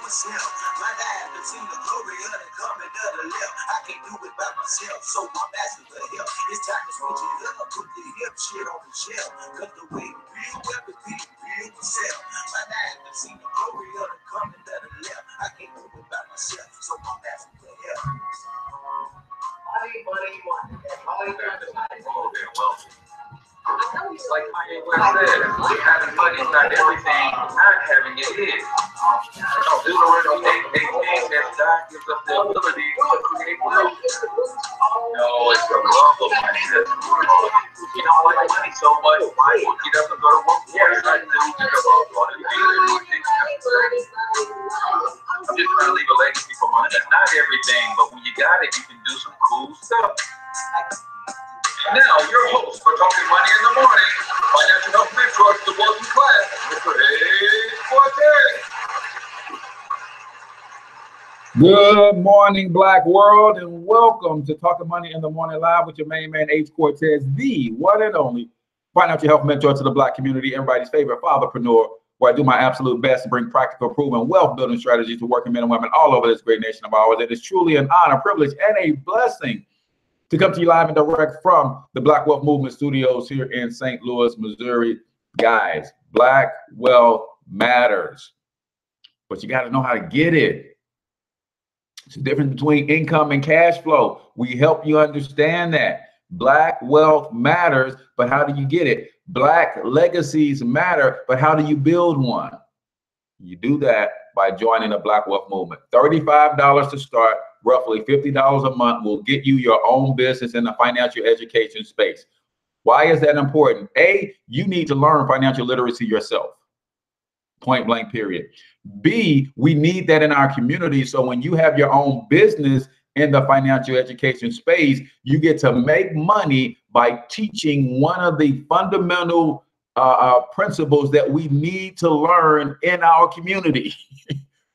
myself. My life has seen the glory of the coming of the left. I can't do it by myself, so I'm asking for help. It's time to switch it up, put the hip shit on the shelf. Cause the way to build everything, build yourself. My life has seen the glory of the coming of the left. I can't do it by myself, so I'm asking for help. Like Kanye West said, having money is not everything, not having it is. Deuteronomy 8:18 says God gives us the ability to create wealth. No, it's the love of money that's the world. You don't like money so much, why would you get up and go to work? Yes, I do. I'm just trying to leave a legacy for money. It's not everything, but when you got it, you can do some cool stuff. Now, your host for Talking Money in the Morning, financial health mentor to the working class, Mr. Hcortez. Good morning, Black world, and welcome to Talking Money in the Morning Live with your main man, Hcortez, the one and only financial health mentor to the Black community, everybody's favorite fatherpreneur, where I do my absolute best to bring practical, proven, wealth-building strategies to working men and women all over this great nation of ours. It is truly an honor, privilege, and a blessing to come to you live and direct from the Black Wealth Movement Studios here in St. Louis, Missouri. Guys, Black wealth matters, but you got to know how to get it. It's the difference between income and cash flow. We help you understand that. Black wealth matters, but how do you get it? Black legacies matter, but how do you build one? You do that by joining the Black Wealth Movement. $35 to start. Roughly $50 a month will get you your own business in the financial education space. Why is that important? A, you need to learn financial literacy yourself. Point blank, period. B, we need that in our community. So when you have your own business in the financial education space, you get to make money by teaching one of the fundamental principles that we need to learn in our community.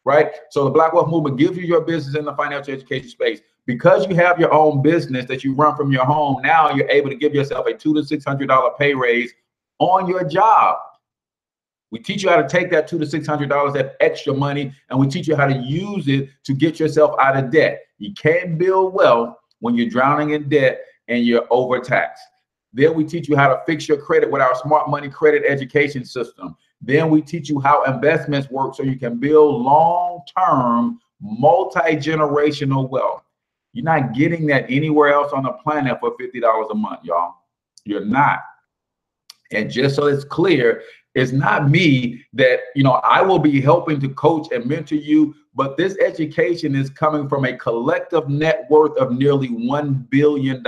Right? So the Black Wealth Movement gives you your business in the financial education space. Because you have your own business that you run from your home, now you're able to give yourself a $200 to $600 pay raise on your job. We teach you how to take that $200 to $600, that extra money, and we teach you how to use it to get yourself out of debt. You can't build wealth when you're drowning in debt and you're overtaxed. Then we teach you how to fix your credit with our smart money credit education system. Then we teach you how investments work so you can build long-term, multi-generational wealth. You're not getting that anywhere else on the planet for $50 a month, y'all. You're not. And just so it's clear, it's not me that, I will be helping to coach and mentor you, but this education is coming from a collective net worth of nearly $1 billion,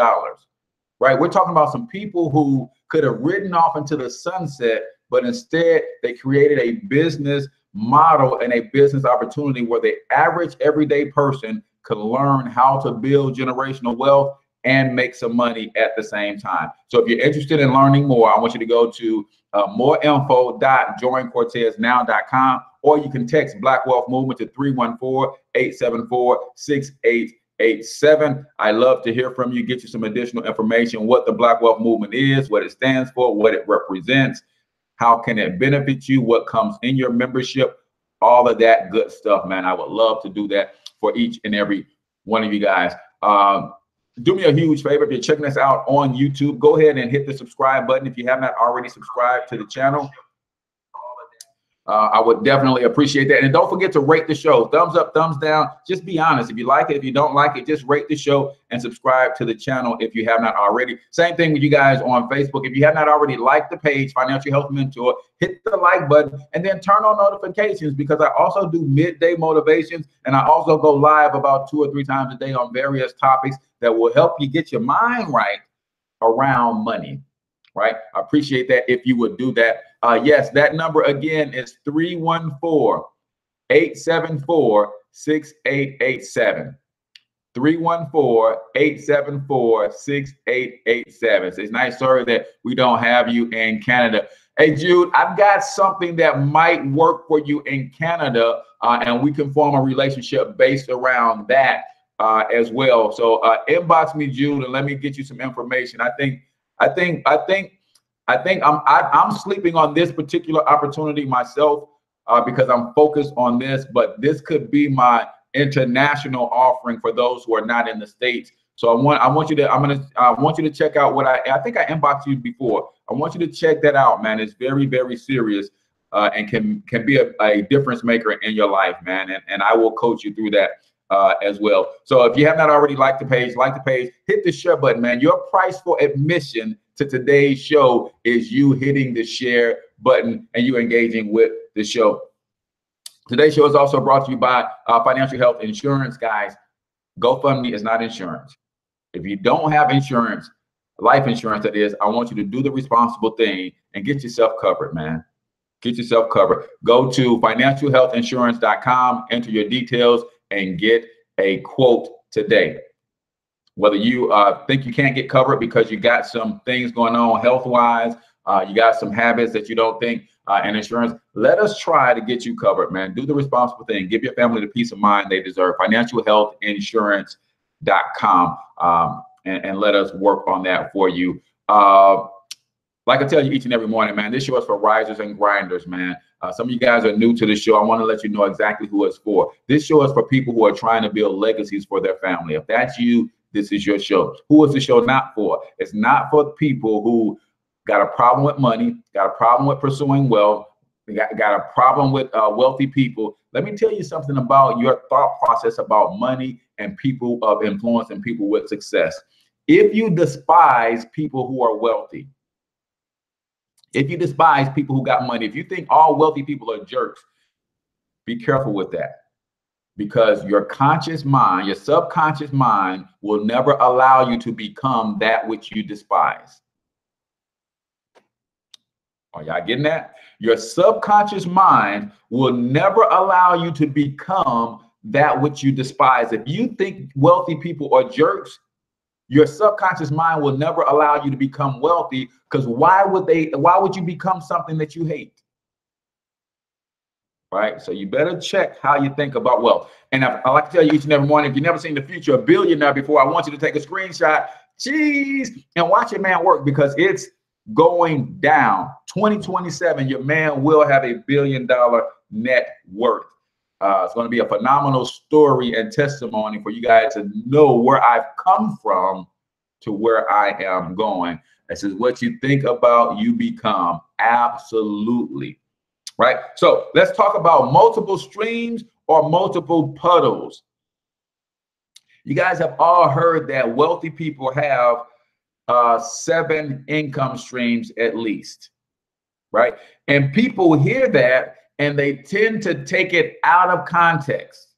right? We're talking about some people who could have ridden off into the sunset, but instead they created a business model and a business opportunity where the average everyday person could learn how to build generational wealth and make some money at the same time. So if you're interested in learning more, I want you to go to moreinfo.joincorteznow.com, or you can text Black Wealth Movement to 314-874-6887. I love to hear from you, get you some additional information, what the Black Wealth Movement is, what it stands for, what it represents. How can it benefit you? What comes in your membership? All of that good stuff, man. I would love to do that for each and every one of you guys. Do me a huge favor. If you're checking us out on YouTube, go ahead and hit the subscribe button if you have not already subscribed to the channel. I would definitely appreciate that. And don't forget to rate the show. Thumbs up, thumbs down. Just be honest. If you like it, if you don't like it, just rate the show and subscribe to the channel if you have not already. Same thing with you guys on Facebook. If you have not already liked the page, Financial Health Mentor, hit the like button and then turn on notifications, because I also do midday motivations, and I also go live about 2 or 3 times a day on various topics that will help you get your mind right around money. Right? I appreciate that if you would do that. Yes, that number again is 314-874-6887. 314-874-6887. It's nice, sorry that we don't have you in Canada. Hey, Jude, I've got something that might work for you in Canada, and we can form a relationship based around that as well. So inbox me, Jude, and let me get you some information. I think I'm sleeping on this particular opportunity myself. because I'm focused on this, but this could be my international offering for those who are not in the States. So I want you to check out what I think I inboxed you before. I want you to check that out, man. It's very, very serious and can be a difference maker in your life, man. And I will coach you through that as well. So if you have not already liked the page, hit the share button, man. Your price for admission to today's show is you hitting the share button and you engaging with the show. Today's show is also brought to you by Financial Health Insurance, guys. GoFundMe is not insurance. If you don't have insurance, life insurance that is, I want you to do the responsible thing and get yourself covered, man. Get yourself covered. Go to financialhealthinsurance.com, enter your details, and get a quote today. Whether you think you can't get covered because you got some things going on health-wise, you got some habits that you don't think and insurance, let us try to get you covered, man. Do the responsible thing. Give your family the peace of mind they deserve. Financialhealthinsurance.com, and let us work on that for you. Like I tell you each and every morning, man, this show is for risers and grinders, man. Some of you guys are new to the show. I want to let you know exactly who it's for. This show is for people who are trying to build legacies for their family. If that's you, this is your show. Who is the show not for? It's not for people who got a problem with money, got a problem with pursuing wealth, got a problem with wealthy people. Let me tell you something about your thought process about money and people of influence and people with success. If you despise people who are wealthy, if you despise people who got money, if you think all wealthy people are jerks, be careful with that. Because your conscious mind, your subconscious mind will never allow you to become that which you despise. Are y'all getting that? Your subconscious mind will never allow you to become that which you despise. If you think wealthy people are jerks, your subconscious mind will never allow you to become wealthy, because why would you become something that you hate? Right? So you better check how you think about wealth. And I like to tell you each and every morning, if you've never seen the future of billionaire before, I want you to take a screenshot, and watch your man work, because it's going down. 2027, your man will have $1 billion net worth. It's going to be a phenomenal story and testimony for you guys to know where I've come from to where I am going. This is what you think about, you become. Absolutely. Right? So let's talk about multiple streams or multiple puddles. You guys have all heard that wealthy people have 7 income streams at least, right? And people hear that and they tend to take it out of context.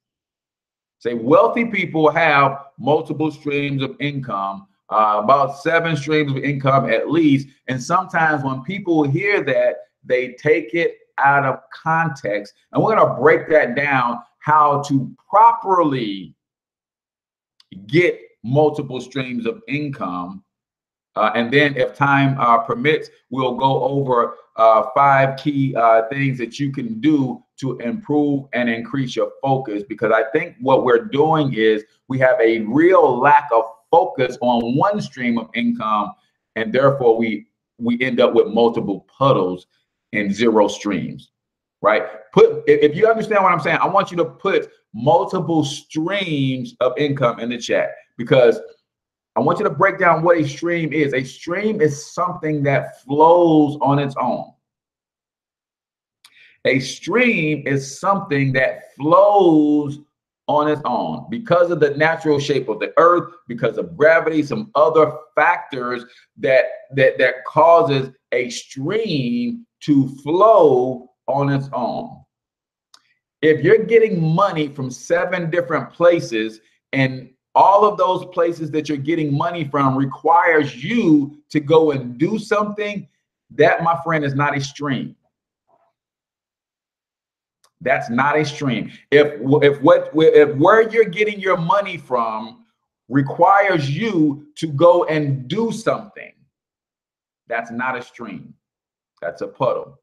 Say wealthy people have multiple streams of income, about 7 streams of income at least. And sometimes when people hear that, they take it out of context. And we're going to break that down, how to properly get multiple streams of income. And then if time permits, we'll go over 5 key things that you can do to improve and increase your focus. Because I think what we're doing is we have a real lack of focus on one stream of income, and therefore we end up with multiple puddles and 0 streams, right? If you understand what I'm saying, I want you to put multiple streams of income in the chat, because I want you to break down what a stream is. A stream is something that flows on its own. A stream is something that flows on its own because of the natural shape of the earth, because of gravity, some other factors that causes a stream to flow on its own. If you're getting money from 7 different places, and all of those places that you're getting money from requires you to go and do something, that, my friend, is not a stream. That's not a stream. If where you're getting your money from requires you to go and do something, that's not a stream. That's a puddle.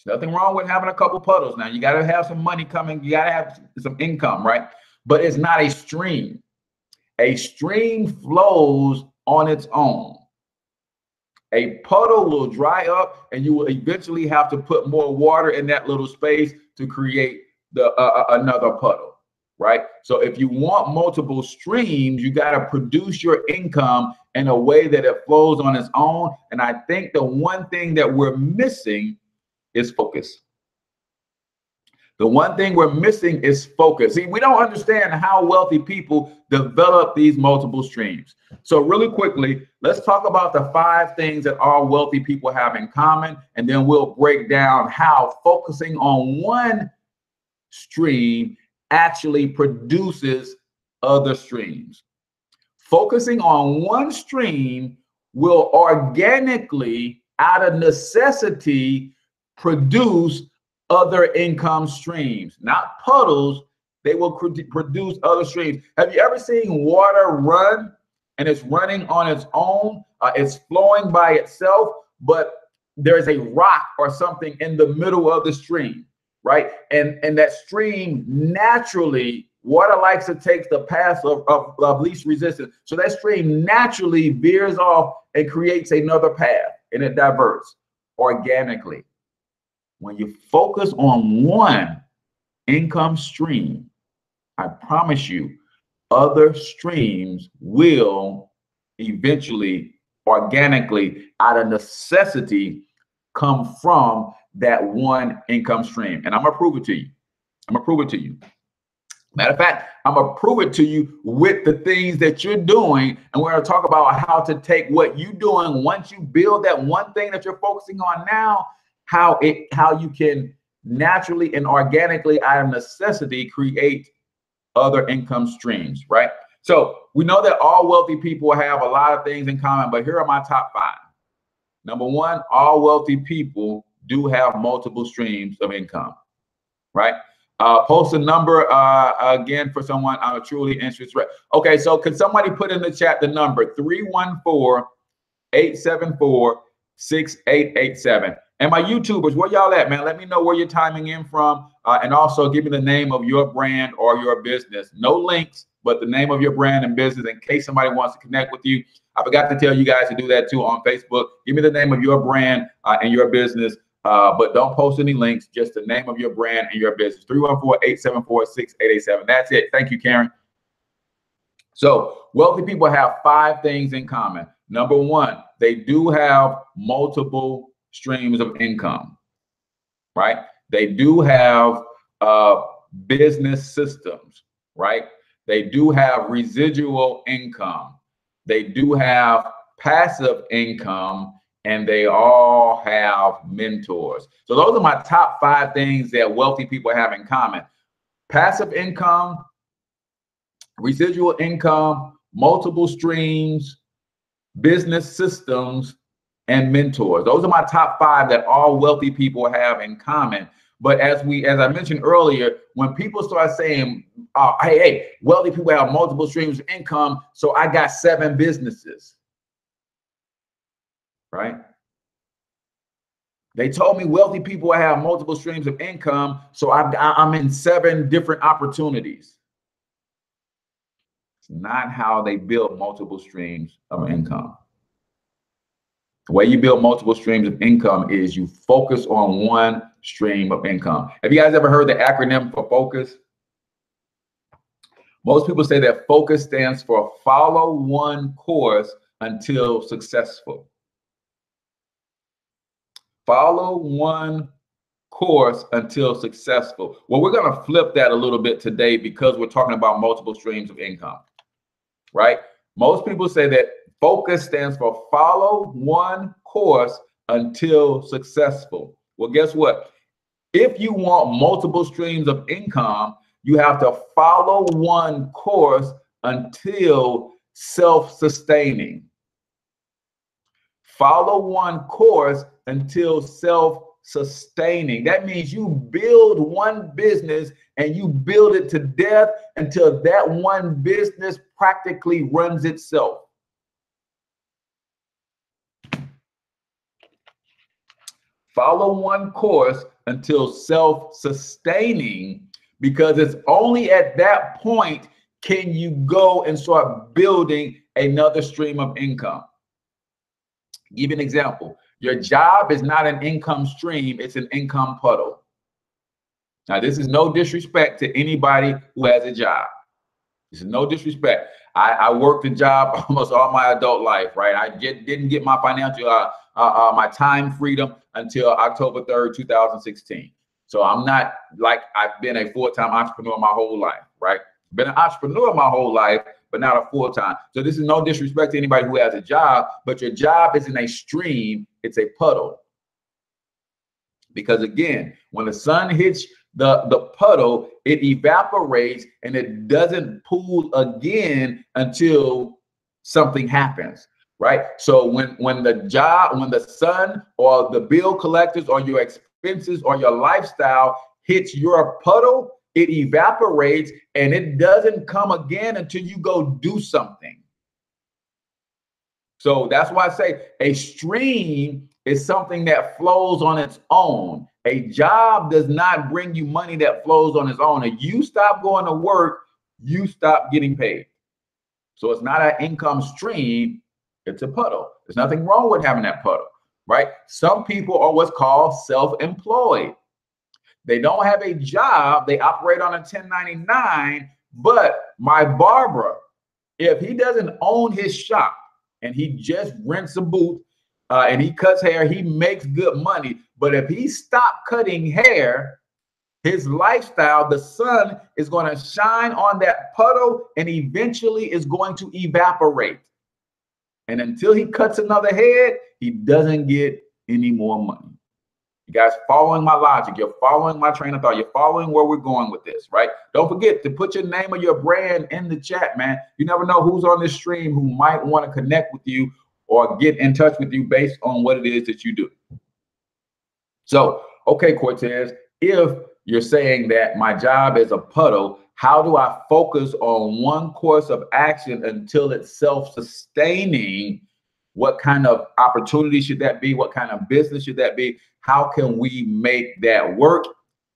There's nothing wrong with having a couple puddles. Now, you got to have some money coming. You got to have some income, right? But it's not a stream. A stream flows on its own. A puddle will dry up, and you will eventually have to put more water in that little space to create the another puddle, right? So if you want multiple streams, you got to produce your income in a way that it flows on its own. And I think the one thing that we're missing is focus. The one thing we're missing is focus. See, we don't understand how wealthy people develop these multiple streams. So really quickly, let's talk about the 5 things that all wealthy people have in common, and then we'll break down how focusing on one stream actually produces other streams. Focusing on one stream will organically, out of necessity, produce other income streams, not puddles. They will produce other streams. Have you ever seen water run and it's running on its own? It's flowing by itself, but there's a rock or something in the middle of the stream, right? And that stream naturally, water likes to take the path of least resistance. So that stream naturally veers off and creates another path, and it diverts organically. When you focus on one income stream, I promise you, other streams will eventually, organically, out of necessity, come from that one income stream. And I'm gonna prove it to you. I'm gonna prove it to you. Matter of fact, I'm gonna prove it to you with the things that you're doing. And we're gonna talk about how to take what you're doing once you build that one thing that you're focusing on now, how you can naturally and organically, out of necessity, create other income streams, right? So we know that all wealthy people have a lot of things in common, but here are my top 5. Number 1, all wealthy people do have multiple streams of income, right? Post a number again for someone I'm truly interested. Okay, so could somebody put in the chat the number 314-874-6887? And my YouTubers, where y'all at, man? Let me know where you're timing in from, and also give me the name of your brand or your business. No links, but the name of your brand and business in case somebody wants to connect with you. I forgot to tell you guys to do that too on Facebook. Give me the name of your brand and your business, but don't post any links, just the name of your brand and your business. 314-874-6887. That's it. Thank you, Karen. So wealthy people have 5 things in common. Number 1, they do have multiple streams of income, right? They do have business systems, right? They do have residual income. They do have passive income, and they all have mentors. So those are my top 5 things that wealthy people have in common: passive income, residual income, multiple streams, business systems, and mentors. Those are my top 5 that all wealthy people have in common. But as I mentioned earlier, when people start saying, hey, wealthy people have multiple streams of income, so I got 7 businesses, right? They told me wealthy people have multiple streams of income, so I'm in 7 different opportunities. It's not how they build multiple streams of income. The way you build multiple streams of income is you focus on one stream of income. Have you guys ever heard the acronym for focus? Most people say that focus stands for follow one course until successful. Follow one course until successful. Well, we're going to flip that a little bit today because we're talking about multiple streams of income, right? Most people say that focus stands for follow one course until successful. Well, guess what? If you want multiple streams of income, you have to follow one course until self-sustaining. Follow one course until self-sustaining. That means you build one business and you build it to death until that one business practically runs itself. Follow one course until self-sustaining, because it's only at that point can you go and start building another stream of income. Give you an example. Your job is not an income stream, it's an income puddle. Now, this is no disrespect to anybody who has a job. This is no disrespect. I worked a job almost all my adult life, right? I didn't get my financial, my time freedom until October 3rd, 2016. So I'm not like I've been a full-time entrepreneur my whole life, right? Been an entrepreneur my whole life, but not a full-time. So this is no disrespect to anybody who has a job, but your job isn't a stream, it's a puddle. Because again, when the sun hits the puddle, it evaporates and it doesn't pool again until something happens, right? So when the sun or the bill collectors or your expenses or your lifestyle hits your puddle, it evaporates and it doesn't come again until you go do something. So that's why I say a stream is something that flows on its own. A job does not bring you money that flows on its own. If you stop going to work, you stop getting paid. So it's not an income stream, it's a puddle. There's nothing wrong with having that puddle, right? Some people are what's called self-employed. They don't have a job, they operate on a 1099, but my barber, if he doesn't own his shop and he just rents a booth and he cuts hair, he makes good money. But if he stopped cutting hair, his lifestyle, the sun is going to shine on that puddle and eventually is going to evaporate. And until he cuts another head, he doesn't get any more money. You guys following my logic? You're following my train of thought. You're following where we're going with this, right? Don't forget to put your name or your brand in the chat, man. You never know who's on this stream who might want to connect with you or get in touch with you based on what it is that you do. So, okay, Cortez, if you're saying that my job is a puddle, how do I focus on one course of action until it's self-sustaining? What kind of opportunity should that be? What kind of business should that be? How can we make that work?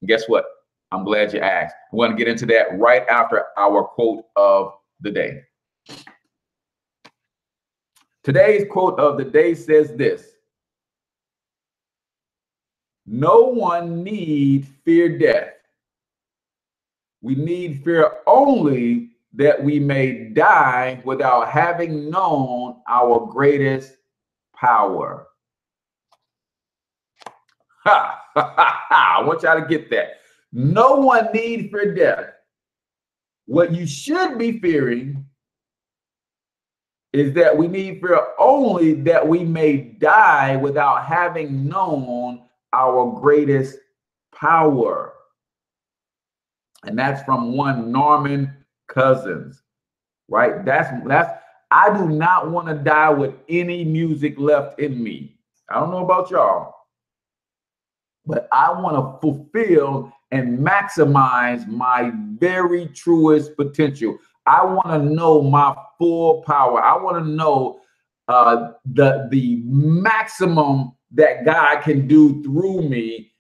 And guess what? I'm glad you asked. We're going to get into that right after our quote of the day. Today's quote of the day says this: no one need fear death. We need fear only that we may die without having known our greatest power. Ha, ha, ha, ha. I want y'all to get that. No one need fear death. What you should be fearing is that we need fear only that we may die without having known our greatest power. And that's from one Norman Cousins, right? That's I do not want to die with any music left in me. I don't know about y'all, but I want to fulfill and maximize my very truest potential. I want to know my full power. I want to know the maximum that God can do through me.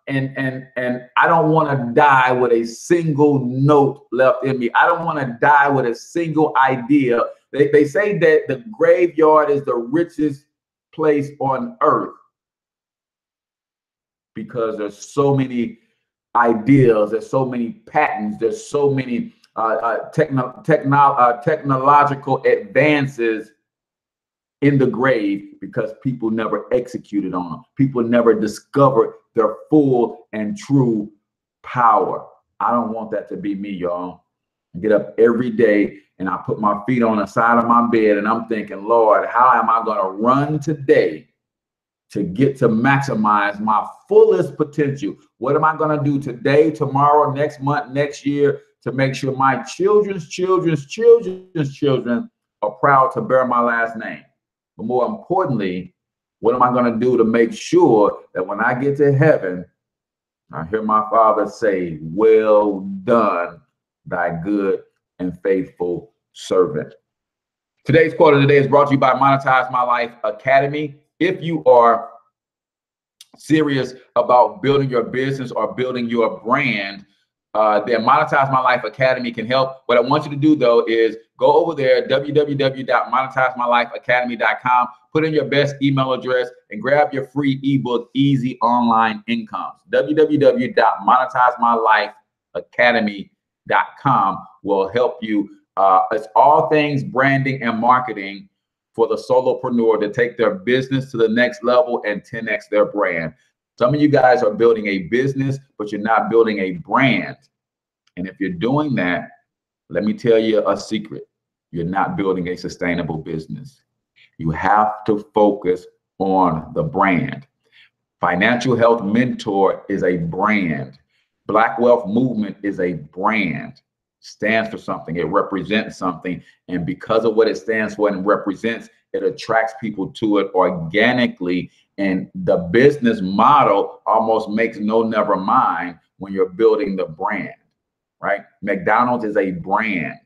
And I don't want to die with a single note left in me. I don't want to die with a single idea. They say that the graveyard is the richest place on earth because there's so many ideas, there's so many patents, there's so many technological advances in the grave because people never executed on them. People never discovered their full and true power. I don't want that to be me, y'all. I get up every day and I put my feet on the side of my bed and I'm thinking, Lord, how am I going to run today to get to maximize my fullest potential? What am I going to do today, tomorrow, next month, next year to make sure my children's children are proud to bear my last name? But more importantly, what am I going to do to make sure that when I get to heaven, I hear my Father say, well done, thy good and faithful servant. Today's quote of the day is brought to you by Monetize My Life Academy. If you are serious about building your business or building your brand, then Monetize My Life Academy can help. What I want you to do, though, is go over there, www.monetizemylifeacademy.com. Put in your best email address and grab your free ebook, Easy Online Incomes. www.monetizemylifeacademy.com will help you. It's all things branding and marketing for the solopreneur to take their business to the next level and 10x their brand. Some of you guys are building a business, but you're not building a brand. And if you're doing that, let me tell you a secret. You're not building a sustainable business. You have to focus on the brand. Financial Health Mentor is a brand. Black Wealth Movement is a brand. Stands for something. It represents something. And because of what it stands for and represents, it attracts people to it organically. And the business model almost makes no never mind when you're building the brand, right? McDonald's is a brand.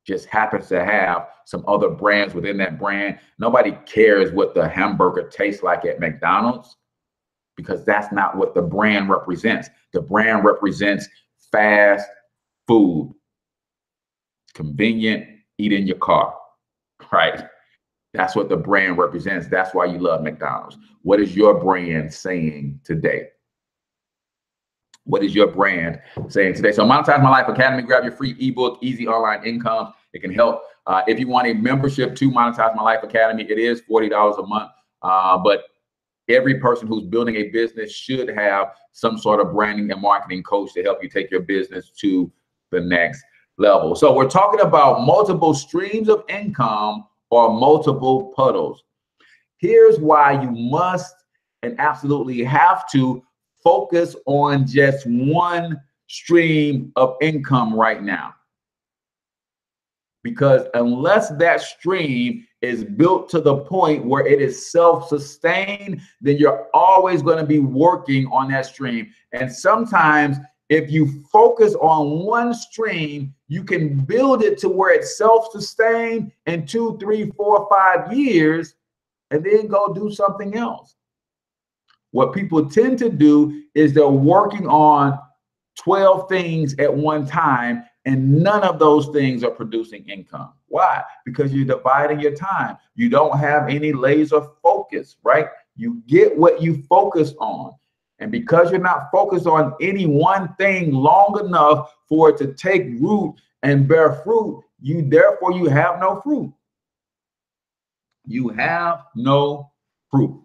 Just happens to have some other brands within that brand. Nobody cares what the hamburger tastes like at McDonald's because that's not what the brand represents. The brand represents fast food. It's convenient, eat in your car, right? That's what the brand represents. That's why you love McDonald's. What is your brand saying today? What is your brand saying today? So Monetize My Life Academy, grab your free ebook, Easy Online Income. It can help. If you want a membership to Monetize My Life Academy, it is $40 a month. But every person who's building a business should have some sort of branding and marketing coach to help you take your business to the next level. So we're talking about multiple streams of income or multiple puddles. Here's why you must and absolutely have to focus on just one stream of income right now. Because unless that stream is built to the point where it is self-sustained, then you're always going to be working on that stream. And sometimes if you focus on one stream, you can build it to where it's self-sustained in 2, 3, 4, 5 years, and then go do something else. What people tend to do is they're working on 12 things at one time, and none of those things are producing income. Why? Because you're dividing your time. You don't have any laser focus, right? You get what you focus on. And because you're not focused on any one thing long enough for it to take root and bear fruit, therefore you have no fruit. You have no fruit.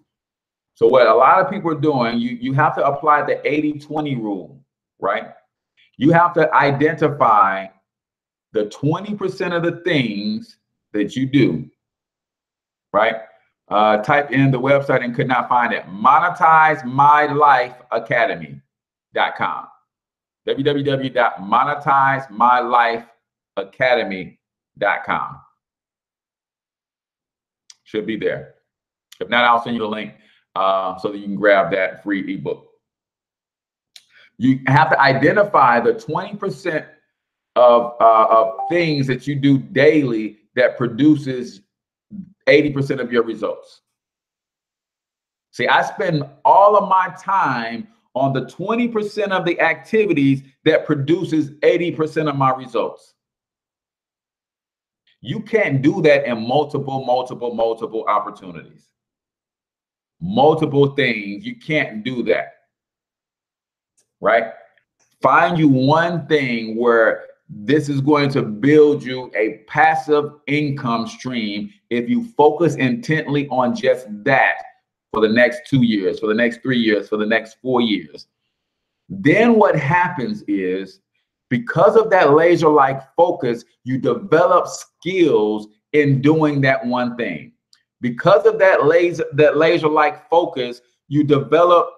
So what a lot of people are doing, you have to apply the 80-20 rule, right? You have to identify the 20% of the things that you do, right? Type in the website and could not find it. MonetizeMyLifeAcademy.com. www.monetizemylifeacademy.com. Should be there. If not, I'll send you the link so that you can grab that free ebook. You have to identify the 20% of things that you do daily that produces 80% of your results. See, I spend all of my time on the 20% of the activities that produces 80% of my results. You can't do that in multiple opportunities. Multiple things, you can't do that, right? Find you one thing where this is going to build you a passive income stream if you focus intently on just that for the next 2 years, for the next 3 years, for the next 4 years. Then what happens is, because of that laser-like focus, you develop skills in doing that one thing. Because of that laser-like focus, you develop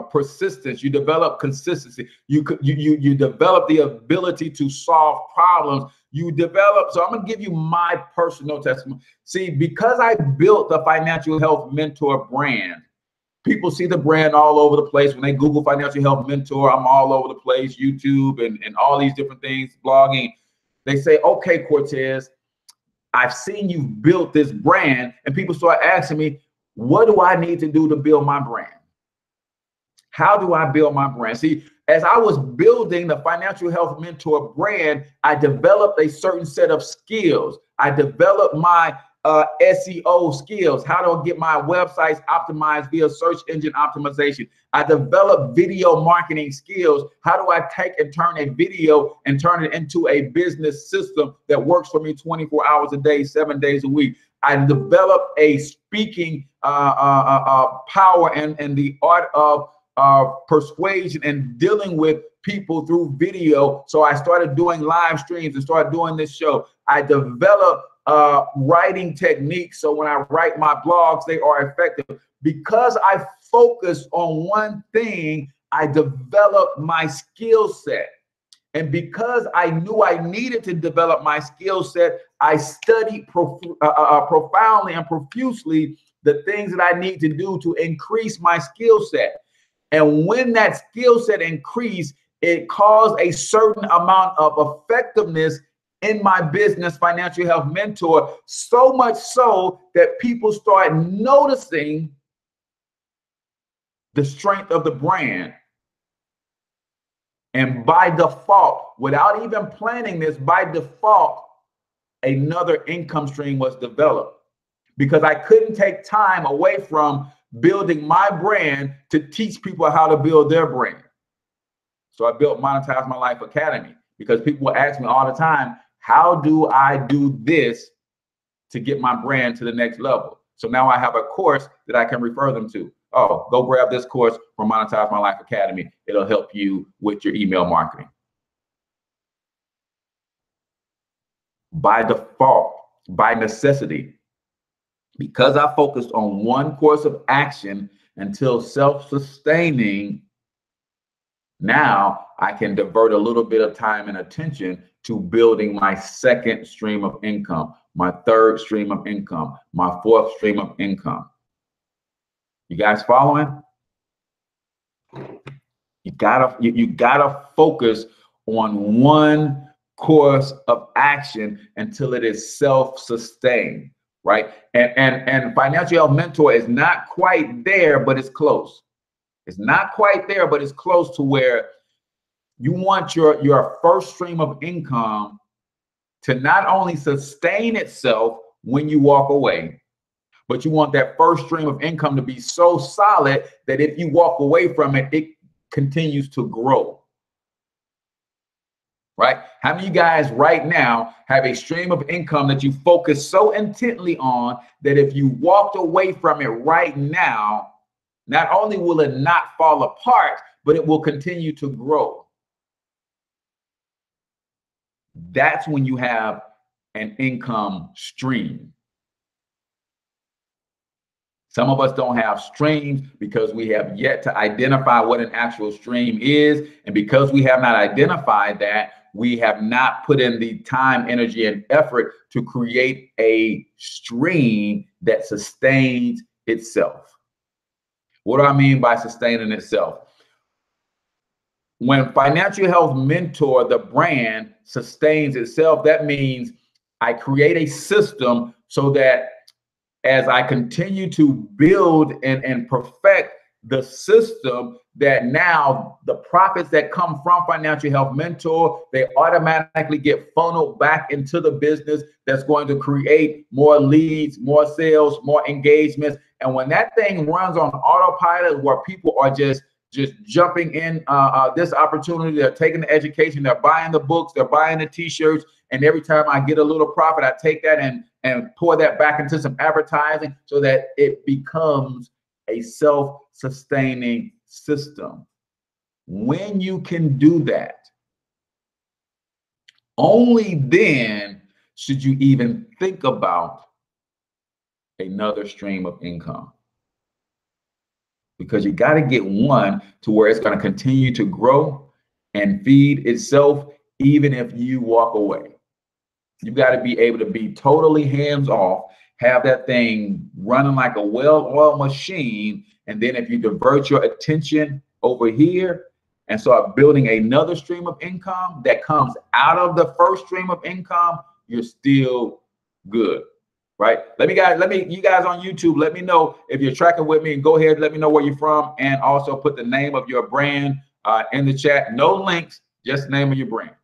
persistence, you develop consistency, you develop the ability to solve problems, you develop. So I'm gonna give you my personal testimony. See, because I built the Financial Health Mentor brand, people see the brand all over the place. When they Google Financial Health Mentor, I'm all over the place, YouTube and all these different things, blogging. They say, okay, Hcortez, I've seen you've built this brand, and people start asking me, what do I need to do to build my brand? How do I build my brand? See, as I was building the Financial Health Mentor brand, I developed a certain set of skills. I developed my SEO skills, how to get my websites optimized via search engine optimization. I developed video marketing skills. How do I take and turn a video and turn it into a business system that works for me 24 hours a day, 7 days a week? I developed a speaking power and the art of persuasion and dealing with people through video. So I started doing live streams and started doing this show. I developed writing techniques. So when I write my blogs, they are effective. Because I focused on one thing, I developed my skill set. And because I knew I needed to develop my skill set, I studied profoundly and profusely the things that I need to do to increase my skill set. And when that skill set increased, it caused a certain amount of effectiveness in my business, Financial Health Mentor, so much so that people start noticing the strength of the brand. And by default, without even planning this, by default, another income stream was developed because I couldn't take time away from building my brand to teach people how to build their brand. So I built Monetize My Life Academy because people will ask me all the time, how do I do this to get my brand to the next level? So now I have a course that I can refer them to. Oh, go grab this course from Monetize My Life Academy. It'll help you with your email marketing. By default, by necessity, because I focused on one course of action until self-sustaining, now I can divert a little bit of time and attention to building my second stream of income, my third stream of income, my fourth stream of income. You guys following? You gotta focus on one course of action until it is self-sustained, right? And Financial Health Mentor is not quite there, but it's close. It's not quite there, but it's close to where you want your first stream of income to not only sustain itself when you walk away, but you want that first stream of income to be so solid that if you walk away from it, it continues to grow. Right? How many of you guys right now have a stream of income that you focus so intently on that if you walked away from it right now, not only will it not fall apart, but it will continue to grow? That's when you have an income stream. Some of us don't have streams because we have yet to identify what an actual stream is. And because we have not identified that, we have not put in the time, energy, and effort to create a stream that sustains itself. What do I mean by sustaining itself? When Financial Health Mentor, the brand, sustains itself, that means I create a system so that as I continue to build and perfect the system, that now the profits that come from Financial Health Mentor, they automatically get funneled back into the business that's going to create more leads, more sales, more engagements. And when that thing runs on autopilot where people are just jumping in this opportunity, they're taking the education, they're buying the books, they're buying the t-shirts, and every time I get a little profit, I take that and pour that back into some advertising so that it becomes a self-sustaining system. When you can do that, only then should you even think about another stream of income. Because you got to get one to where it's going to continue to grow and feed itself, even if you walk away. You got to be able to be totally hands off, have that thing running like a well-oiled machine. And then if you divert your attention over here and start building another stream of income that comes out of the first stream of income, you're still good. Right? You guys on YouTube, let me know if you're tracking with me, and go ahead, let me know where you're from, and also put the name of your brand in the chat. No links, just name of your brand,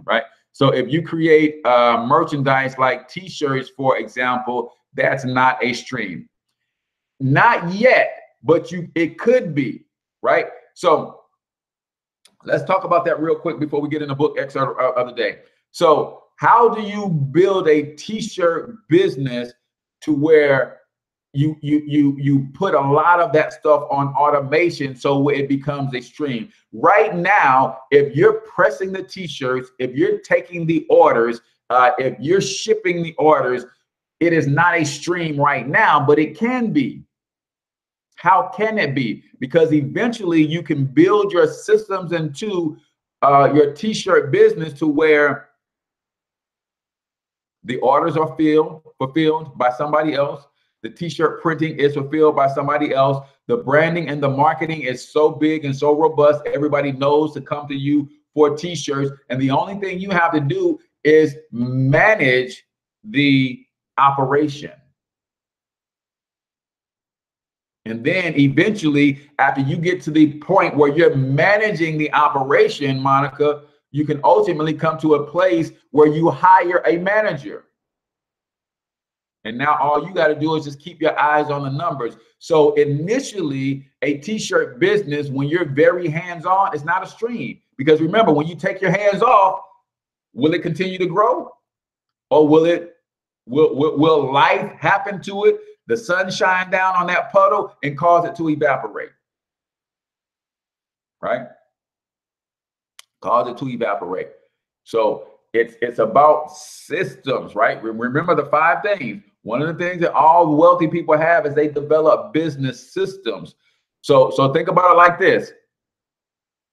right? So if you create merchandise like t-shirts, for example, that's not a stream. Not yet, but it could be, right? So let's talk about that real quick before we get in the book excerpt of the day. So how do you build a t-shirt business to where you put a lot of that stuff on automation so it becomes a stream? Right now, if you're pressing the t-shirts, if you're taking the orders, if you're shipping the orders, it is not a stream right now, but it can be. How can it be? Because eventually you can build your systems into your t-shirt business to where the orders are fulfilled by somebody else. The t-shirt printing is fulfilled by somebody else. The branding and the marketing is so big and so robust, everybody knows to come to you for t-shirts. And the only thing you have to do is manage the operation. And then eventually, after you get to the point where you're managing the operation, Monica, you can ultimately come to a place where you hire a manager. And now all you got to do is just keep your eyes on the numbers. So initially, a t-shirt business, when you're very hands-on, it's not a stream. Because remember, when you take your hands off, will it continue to grow? Or will life happen to it? The sun shine down on that puddle and cause it to evaporate, right? Cause it to evaporate. So it's about systems, right? Remember the 5 things. One of the things that all wealthy people have is they develop business systems. So think about it like this.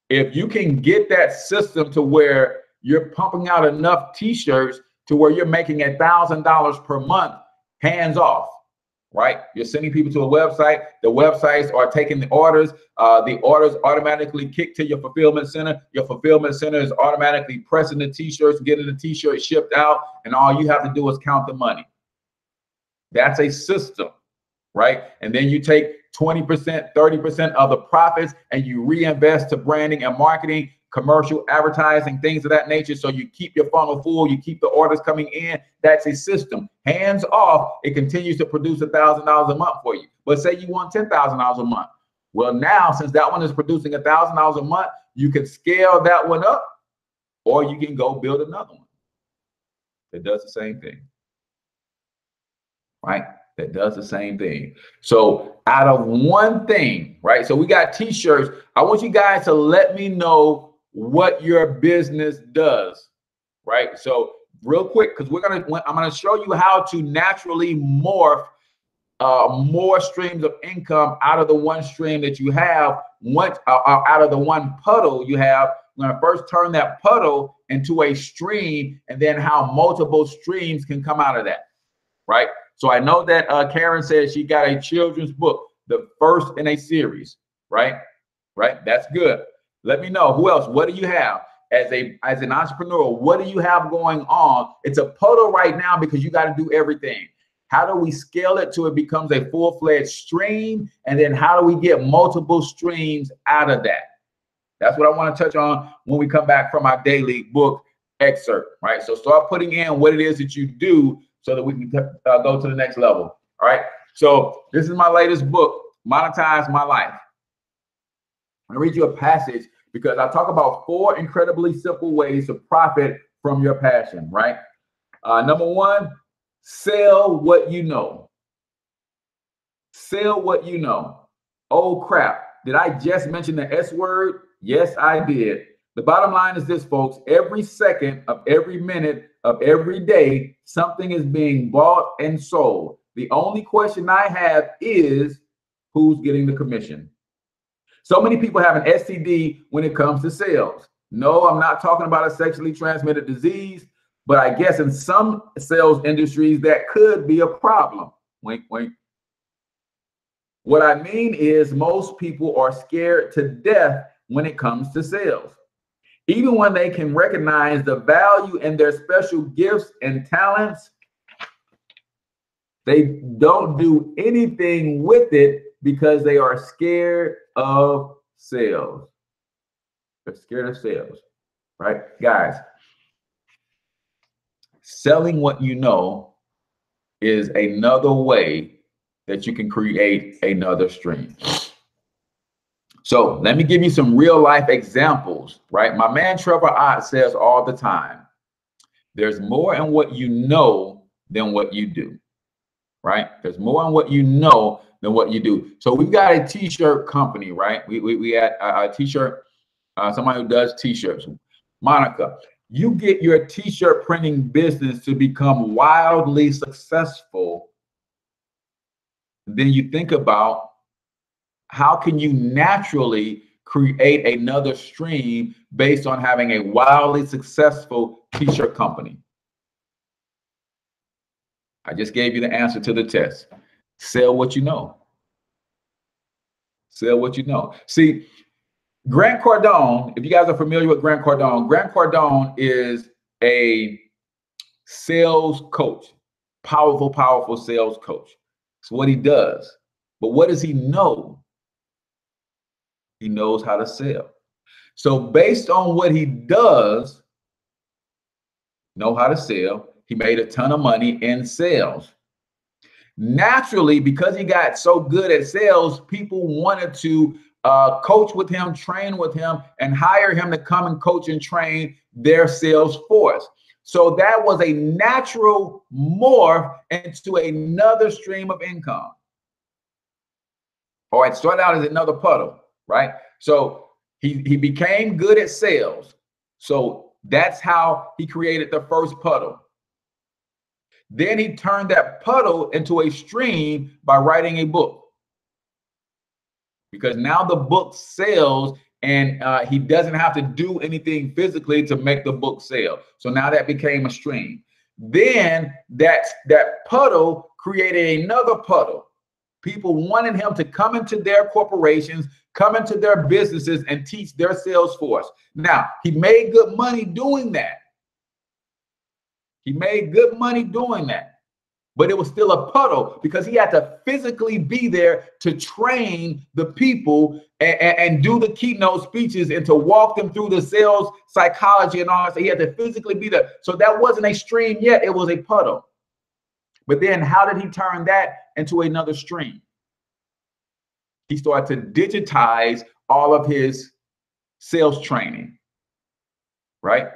If you can get that system to where you're pumping out enough t-shirts to where you're making $1,000 per month, hands off. Right? You're sending people to a website. The websites are taking the orders. The orders automatically kick to your fulfillment center. Your fulfillment center is automatically pressing the t-shirts, getting the t-shirt shipped out, and all you have to do is count the money. That's a system, right? And then you take 20%, 30% of the profits and you reinvest to branding and marketing, commercial advertising, things of that nature. So you keep your funnel full, you keep the orders coming in. That's a system. Hands off, it continues to produce $1,000 a month for you. But say you want $10,000 a month. Well, now since that one is producing $1,000 a month, you can scale that one up, or you can go build another one that does the same thing. Right? That does the same thing. So out of one thing, right? So we got t-shirts. I want you guys to let me know what your business does, right? So real quick, because I'm gonna show you how to naturally morph more streams of income out of the one stream that you have. Out of the one puddle you have. I'm gonna first turn that puddle into a stream, and then how multiple streams can come out of that, right? So I know that Karen said she got a children's book, the first in a series, right? Right, that's good. Let me know who else. What do you have as an entrepreneur? What do you have going on? It's a puddle right now because you got to do everything. How do we scale it till it becomes a full-fledged stream? And then how do we get multiple streams out of that? That's what I want to touch on when we come back from our daily book excerpt, right? So start putting in what it is that you do so that we can go to the next level. All right. So this is my latest book, Monetize My Life. I'm gonna read you a passage because I talk about 4 incredibly simple ways to profit from your passion, right? Number 1, sell what you know. Sell what you know. Oh crap, did I just mention the S word? Yes, I did. The bottom line is this, folks. Every second of every minute of every day, something is being bought and sold. The only question I have is, who's getting the commission? So many people have an STD when it comes to sales. No, I'm not talking about a sexually transmitted disease, but I guess in some sales industries that could be a problem. Wink, wink. What I mean is most people are scared to death when it comes to sales. Even when they can recognize the value in their special gifts and talents, they don't do anything with it because they are scared of sales. They're scared of sales, right? Guys, selling what you know is another way that you can create another stream. So let me give you some real life examples, right? My man Trevor Ott says all the time, there's more in what you know than what you do, right? There's more in what you know than what you do. So we've got a t-shirt company, right? We had a t-shirt, somebody who does t-shirts. Monica, you get your t-shirt printing business to become wildly successful. Then you think about how can you naturally create another stream based on having a wildly successful t-shirt company? I just gave you the answer to the test. Sell what you know. Sell what you know. See, Grant Cardone, if you guys are familiar with Grant Cardone is a sales coach, powerful, powerful sales coach. It's what he does. But what does he know? He knows how to sell. So based on what he does, know how to sell, he made a ton of money in sales. Naturally, because he got so good at sales, people wanted to coach with him, train with him, and hire him to come and coach and train their sales force. So that was a natural morph into another stream of income. All right, start out as another puddle, right? So he became good at sales. So that's how he created the first puddle. Then he turned that puddle into a stream by writing a book. Because now the book sells and he doesn't have to do anything physically to make the book sell. So now that became a stream. Then that puddle created another puddle. People wanted him to come into their corporations, come into their businesses and teach their sales force. Now, he made good money doing that. He made good money doing that. But it was still a puddle because he had to physically be there to train the people and do the keynote speeches and to walk them through the sales psychology and all that. So he had to physically be there. So that wasn't a stream yet. It was a puddle. But then how did he turn that into another stream? He started to digitize all of his sales training, right?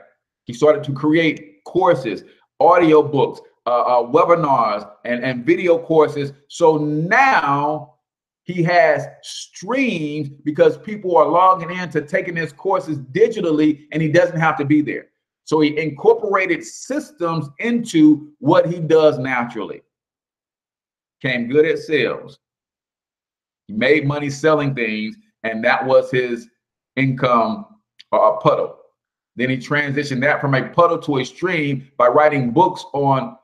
He started to create courses, audio books, webinars, and video courses. So now he has streams because people are logging in to taking his courses digitally and he doesn't have to be there. So he incorporated systems into what he does naturally. Became good at sales. He made money selling things, and that was his income puddle. Then he transitioned that from a puddle to a stream by writing books on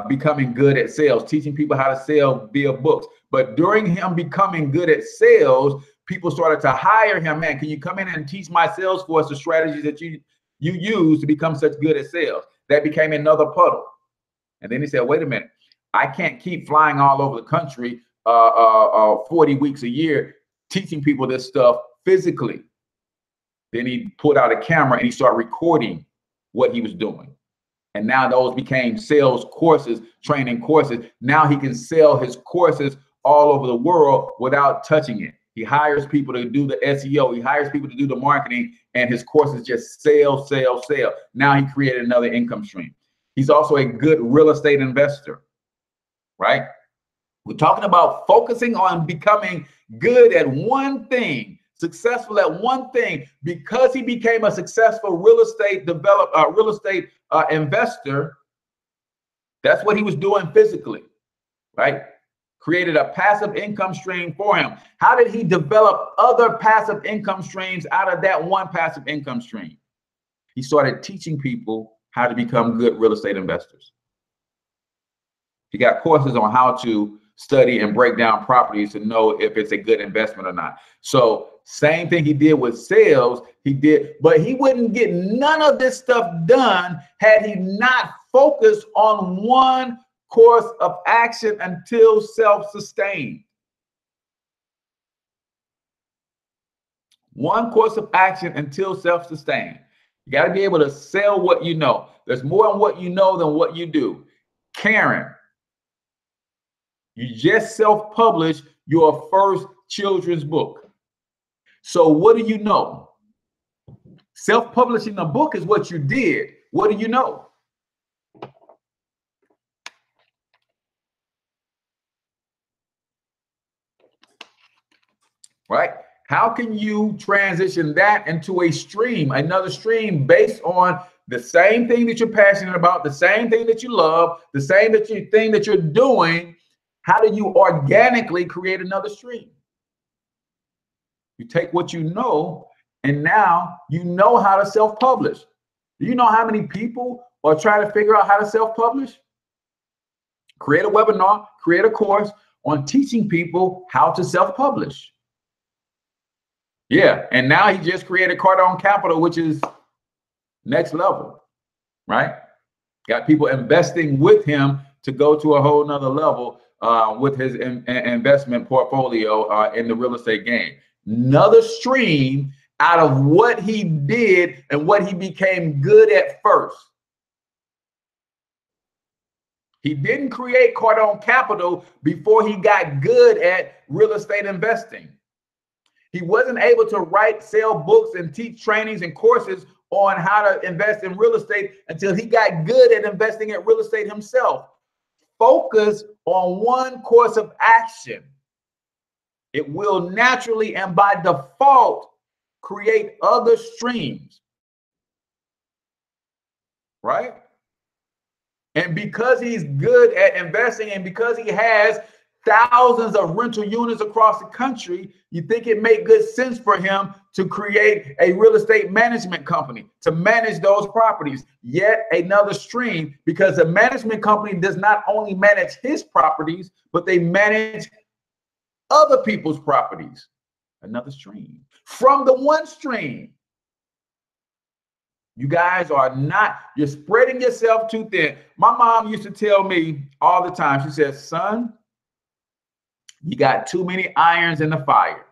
becoming good at sales, teaching people how to sell via books. But during him becoming good at sales, people started to hire him. Man, can you come in and teach my sales force the strategies that you use to become such good at sales? That became another puddle. And then he said, wait a minute, I can't keep flying all over the country 40 weeks a year teaching people this stuff physically. Then he pulled out a camera and he started recording what he was doing. And now those became sales courses, training courses. Now he can sell his courses all over the world without touching it. He hires people to do the SEO. He hires people to do the marketing, and his courses just sell. Now he created another income stream. He's also a good real estate investor, right? We're talking about focusing on becoming good at one thing, successful at one thing. Because he became a successful real estate investor, that's what he was doing physically, right? Created a passive income stream for him. How did he develop other passive income streams out of that one passive income stream? He started teaching people how to become good real estate investors. He got courses on how to study and break down properties to know if it's a good investment or not. So same thing he did with sales, he did, but he wouldn't get none of this stuff done had he not focused on one course of action until self-sustained. One course of action until self-sustained. You got to be able to sell what you know. There's more in what you know than what you do. Karen, you just self-published your first children's book. So what do you know? Self-publishing a book is what you did. What do you know? Right? How can you transition that into a stream, another stream based on the same thing that you're passionate about, the same thing that you love, the same thing that you're doing? How do you organically create another stream? You take what you know, and now you know how to self-publish. Do you know how many people are trying to figure out how to self-publish? Create a webinar, create a course on teaching people how to self-publish. Yeah, and now he just created Cardone Capital, which is next level, right? Got people investing with him to go to a whole nother level with his investment portfolio in the real estate game. Another stream out of what he did and what he became good at first. He didn't create Cardone Capital before he got good at real estate investing. He wasn't able to write, sell books, and teach trainings and courses on how to invest in real estate until he got good at investing in real estate himself. Focus on one course of action. It will naturally and by default create other streams, right? And because he's good at investing and because he has thousands of rental units across the country, you think it make good sense for him to create a real estate management company to manage those properties. Yet another stream, because the management company does not only manage his properties, but they manage other people's properties. Another stream from the one stream. You guys are not, you're spreading yourself too thin. My mom used to tell me all the time, she says, son, you got too many irons in the fire.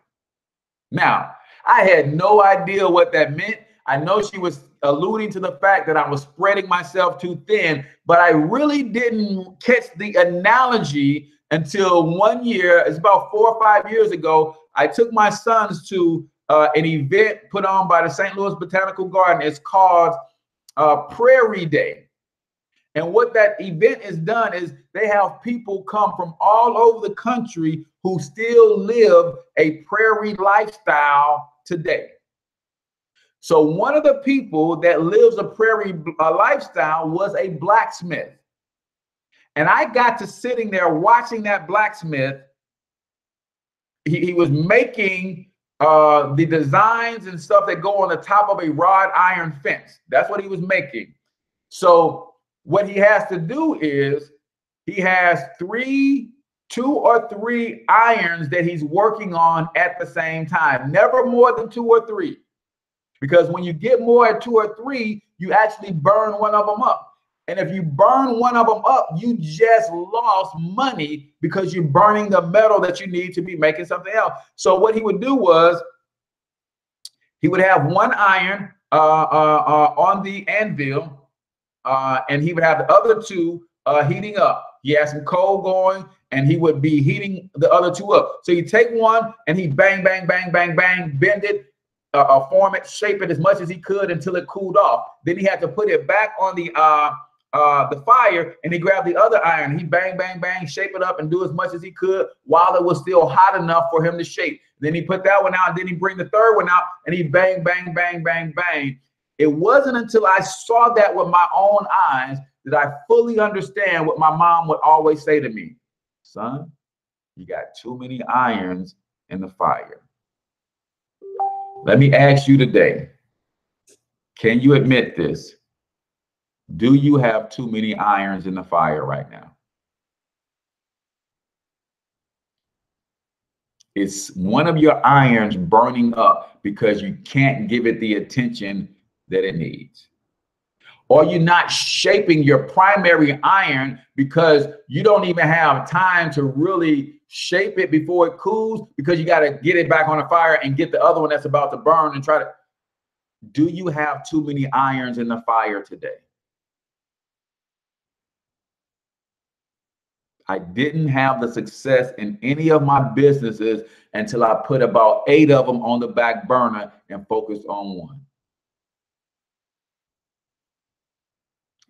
Now, I had no idea what that meant. I know she was alluding to the fact that I was spreading myself too thin, but I really didn't catch the analogy until one year. It's about 4 or 5 years ago. I took my sons to an event put on by the St. Louis Botanical Garden. It's called Prairie Day. And what that event has done is they have people come from all over the country who still live a prairie lifestyle today. So one of the people that lives a prairie lifestyle was a blacksmith. And I got to sitting there watching that blacksmith. He was making the designs and stuff that go on the top of a wrought iron fence. That's what he was making. So what he has to do is he has 2 or 3 irons that he's working on at the same time, never more than 2 or 3. Because when you get more at 2 or 3, you actually burn one of them up. And if you burn one of them up, you just lost money because you're burning the metal that you need to be making something else. So what he would do was he would have one iron on the anvil, and he would have the other 2 heating up. He had some coal going, and he would be heating the other 2 up. So you take one, and he bang, bang, bang, bang, bang, bend it, form it, shape it as much as he could until it cooled off. Then he had to put it back on the fire, and he grabbed the other iron. He bang, bang, bang, shape it up and do as much as he could while it was still hot enough for him to shape. Then he put that one out, and then he bring the third one out, and he bang, bang, bang, bang, bang. It wasn't until I saw that with my own eyes that I fully understand what my mom would always say to me. Son, you got too many irons in the fire. Let me ask you today, can you admit this? Do you have too many irons in the fire right now? Is one of your irons burning up because you can't give it the attention that it needs? Or you're not shaping your primary iron because you don't even have time to really shape it before it cools because you got to get it back on the fire and get the other one that's about to burn and try to. Do you have too many irons in the fire today? I didn't have the success in any of my businesses until I put about 8 of them on the back burner and focused on one.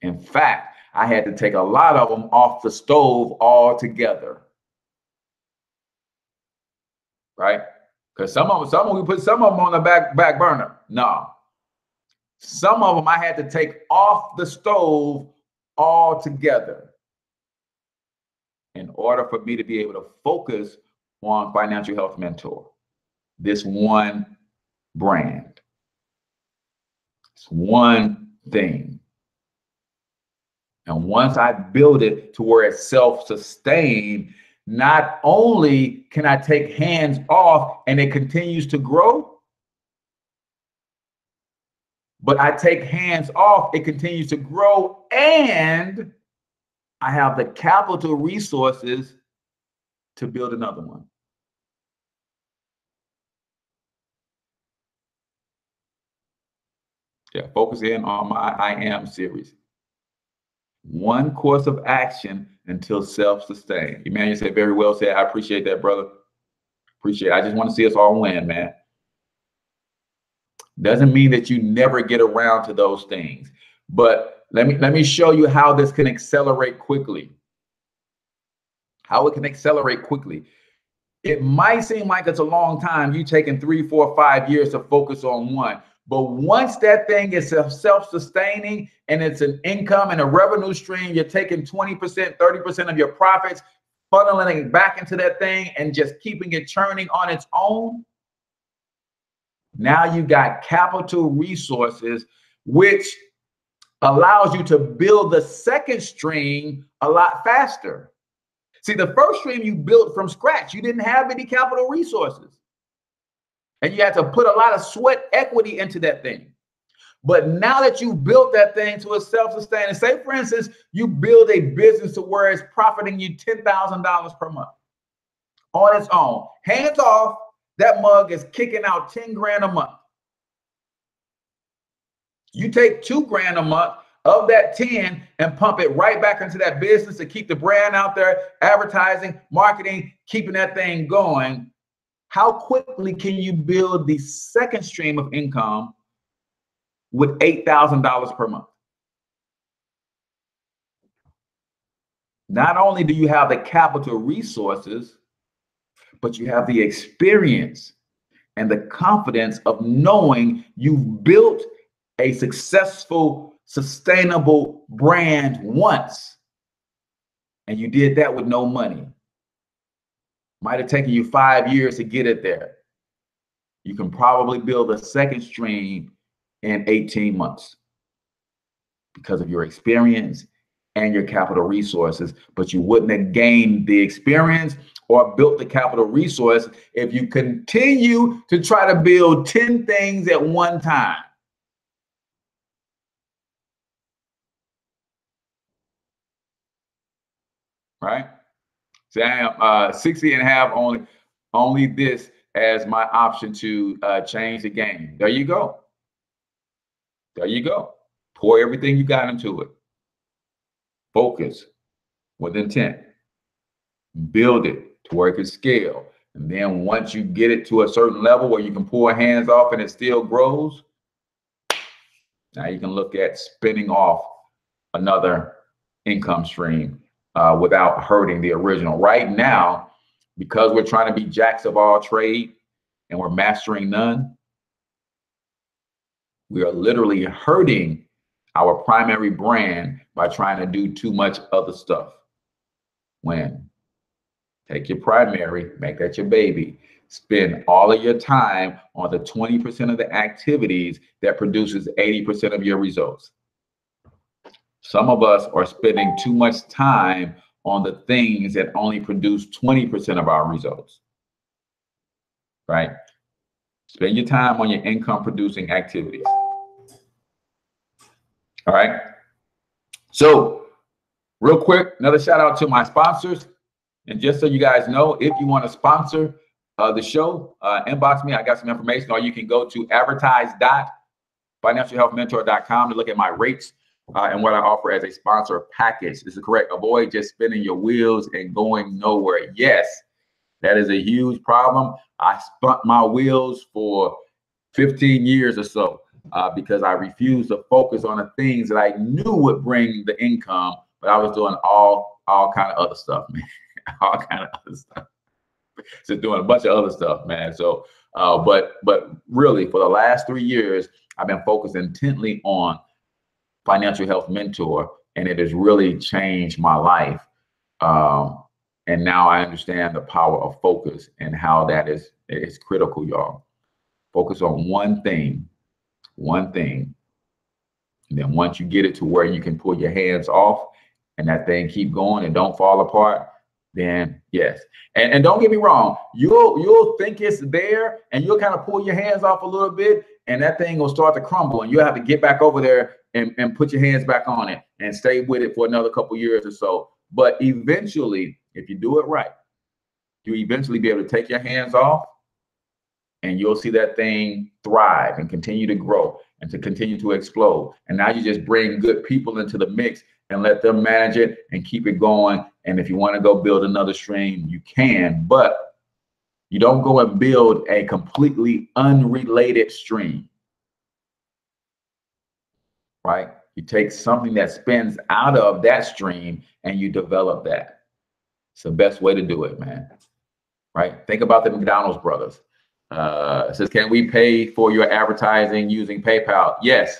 In fact, I had to take a lot of them off the stove altogether. Right? Because some of them, we put some of them on the back burner. No. Some of them I had to take off the stove altogether in order for me to be able to focus on Financial Health Mentor. This one brand. It's one thing. And once I build it to where it's self-sustained, not only can I take hands off and it continues to grow, but I take hands off, it continues to grow, and I have the capital resources to build another one. Yeah, focus in on my I Am series. One course of action until self-sustained. Emmanuel said, very well said. I appreciate that, brother. Appreciate it. I just want to see us all win, man. Doesn't mean that you never get around to those things. But let me show you how this can accelerate quickly. How it can accelerate quickly. It might seem like it's a long time, you taking 3, 4, 5 years to focus on one. But once that thing is self-sustaining and it's an income and a revenue stream, you're taking 20%, 30% of your profits, funneling it back into that thing and just keeping it churning on its own. Now you got capital resources, which allows you to build the second stream a lot faster. See, the first stream you built from scratch. You didn't have any capital resources. And you had to put a lot of sweat equity into that thing. But now that you built that thing to a self-sustaining, say, for instance, you build a business to where it's profiting you $10,000 per month on its own. Hands off, that mug is kicking out 10 grand a month. You take 2 grand a month of that 10 and pump it right back into that business to keep the brand out there, advertising, marketing, keeping that thing going. How quickly can you build the second stream of income with $8,000 per month? Not only do you have the capital resources, but you have the experience and the confidence of knowing you've built a successful, sustainable brand once, and you did that with no money. Might have taken you 5 years to get it there. You can probably build a second stream in 18 months because of your experience and your capital resources, but you wouldn't have gained the experience or built the capital resource if you continue to try to build 10 things at one time. Right? So I am 60 and a half, only this as my option to change the game. There you go. There you go. Pour everything you got into it. Focus with intent. Build it to where it can scale. And then once you get it to a certain level where you can pour hands off and it still grows, now you can look at spinning off another income stream without hurting the original. Right now, because we're trying to be jacks of all trade and we're mastering none, we are literally hurting our primary brand by trying to do too much other stuff. When take your primary, make that your baby. Spend all of your time on the 20% of the activities that produces 80% of your results. Some of us are spending too much time on the things that only produce 20% of our results, right? Spend your time on your income producing activities. All right. So real quick, another shout out to my sponsors. And just so you guys know, if you want to sponsor the show, inbox me. I got some information, or you can go to advertise.financialhealthmentor.com to look at my rates and what I offer as a sponsor package. This is correct. Avoid just spinning your wheels and going nowhere. Yes, that is a huge problem. I spun my wheels for 15 years or so because I refused to focus on the things that I knew would bring the income, but I was doing all kind of other stuff, man. All kind of other stuff. Just doing a bunch of other stuff, man. So, but really, for the last 3 years, I've been focused intently on Financial Health Mentor, and it has really changed my life. And now I understand the power of focus and how that is critical, y'all. Focus on one thing. And then once you get it to where you can pull your hands off and that thing keep going and don't fall apart, then yes. And don't get me wrong, you'll think it's there and you'll kind of pull your hands off a little bit and that thing will start to crumble and you'll have to get back over there and put your hands back on it and stay with it for another couple years or so. But eventually, if you do it right, you eventually be able to take your hands off and you'll see that thing thrive and continue to grow and to continue to explode. And now you just bring good people into the mix and let them manage it and keep it going. And if you want to go build another stream, you can, but you don't go and build a completely unrelated stream, right? You take something that spins out of that stream and you develop that. It's the best way to do it, man, right? Think about the McDonald's brothers. It says, can we pay for your advertising using PayPal? Yes.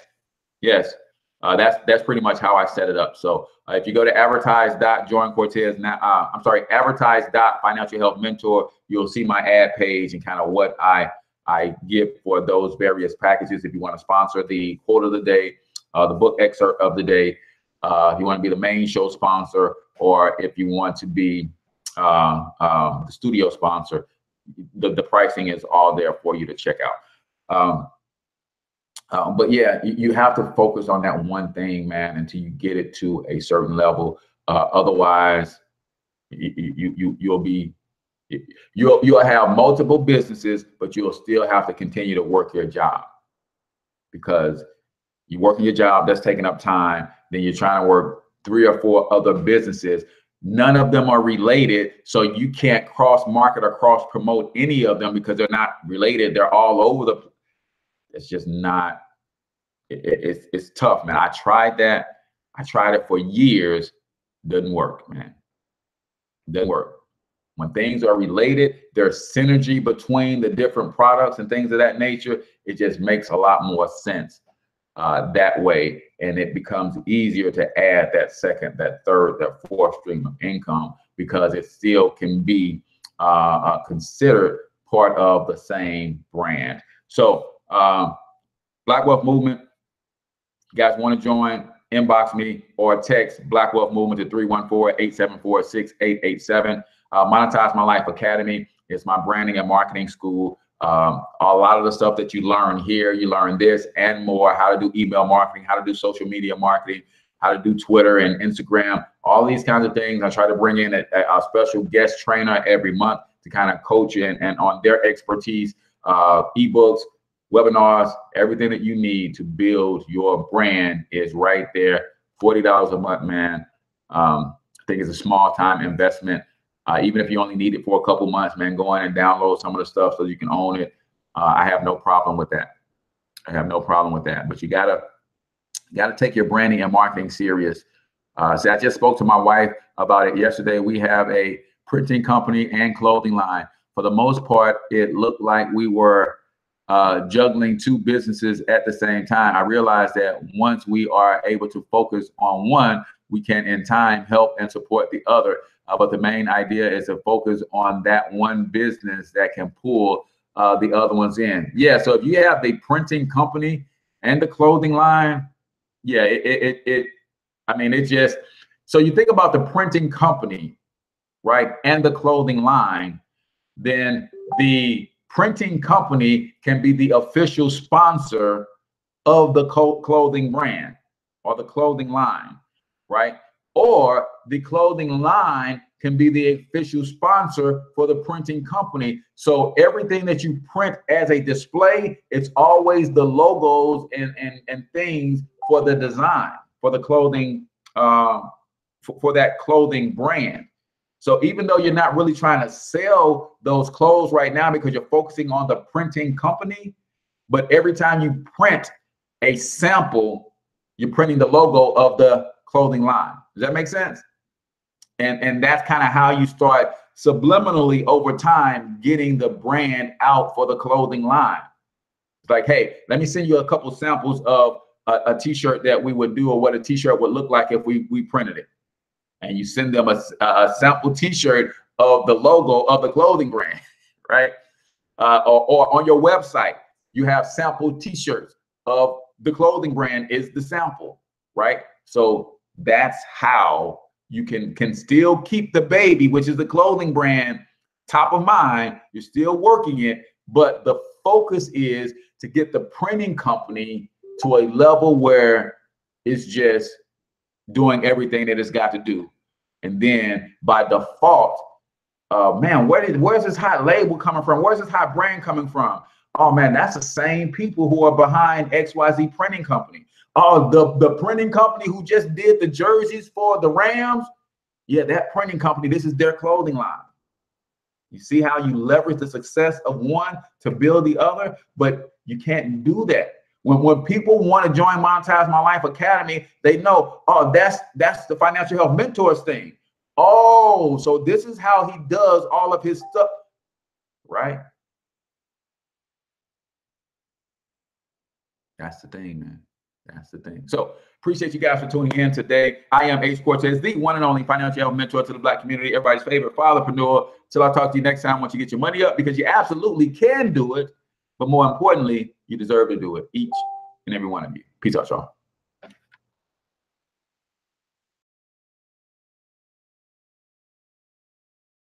That's pretty much how I set it up. So if you go to advertise.joinhcortez now, advertise.financialhealthmentor, you'll see my ad page and kind of what I give for those various packages. If you want to sponsor the quote of the day, the book excerpt of the day, if you want to be the main show sponsor, or if you want to be the studio sponsor, the pricing is all there for you to check out. But yeah, you have to focus on that one thing, man, until you get it to a certain level. Otherwise, you'll have multiple businesses, but you'll still have to continue to work your job because you're working your job, that's taking up time. Then you're trying to work 3 or 4 other businesses. None of them are related, so you can't cross-market or cross-promote any of them because they're not related. They're all over the place. It's just not, it's tough, man. I tried that. I tried it for years. Doesn't work, man. Doesn't work. When things are related, there's synergy between the different products and things of that nature. It just makes a lot more sense that way. And it becomes easier to add that second, that third, that fourth stream of income because it still can be considered part of the same brand. So Black Wealth Movement, you guys want to join, inbox me or text Black Wealth Movement to 314-874-6887. Monetize My Life Academy is my branding and marketing school. A lot of the stuff that you learn here, you learn this and more, how to do email marketing, how to do social media marketing, how to do Twitter and Instagram, all these kinds of things. I try to bring in a special guest trainer every month to kind of coach you and on their expertise, ebooks, webinars, everything that you need to build your brand is right there. $40 a month, man. I think it's a small time investment. Even if you only need it for a couple months, man, go in and download some of the stuff so you can own it. I have no problem with that. But you gotta take your branding and marketing serious. So I just spoke to my wife about it yesterday. We have a printing company and clothing line. For the most part, it looked like we were juggling 2 businesses at the same time. I realized that once we are able to focus on one, we can in time help and support the other. But the main idea is to focus on that one business that can pull the other ones in. Yeah, so if you have the printing company and the clothing line, yeah, it just, so you think about the printing company, right, and the clothing line, then the printing company can be the official sponsor of the clothing brand or the clothing line, right? Or the clothing line can be the official sponsor for the printing company. So everything that you print as a display, it's always the logos and things for the design, for the clothing, for that clothing brand. So even though you're not really trying to sell those clothes right now because you're focusing on the printing company, but every time you print a sample, you're printing the logo of the clothing line. Does that make sense? And that's kind of how you start subliminally over time getting the brand out for the clothing line. It's like, hey, let me send you a couple samples of a t-shirt that we would do, or what a t-shirt would look like if we printed it. And you send them a sample t-shirt of the logo of the clothing brand, right? Or on your website, you have sample t-shirts of the clothing brand is the sample, right? So that's how you can still keep the baby, which is the clothing brand, top of mind. You're still working it, but the focus is to get the printing company to a level where it's just doing everything that it's got to do. And then by default, man, where's this hot label coming from? Where's this hot brand coming from? Oh man, that's the same people who are behind XYZ printing company. Oh, the printing company who just did the jerseys for the Rams. Yeah, that printing company, this is their clothing line. You see how you leverage the success of one to build the other, but you can't do that. When people want to join Monetize My Life Academy, they know, oh, that's the Financial Health Mentors thing. Oh, so this is how he does all of his stuff, right? That's the thing, man. That's the thing. So appreciate you guys for tuning in today. I am Hcortez, the one and only financial health mentor to the Black community, everybody's favorite fatherpreneur. Till I talk to you next time, once you get your money up, because you absolutely can do it. But more importantly, you deserve to do it, each and every one of you. Peace out, y'all.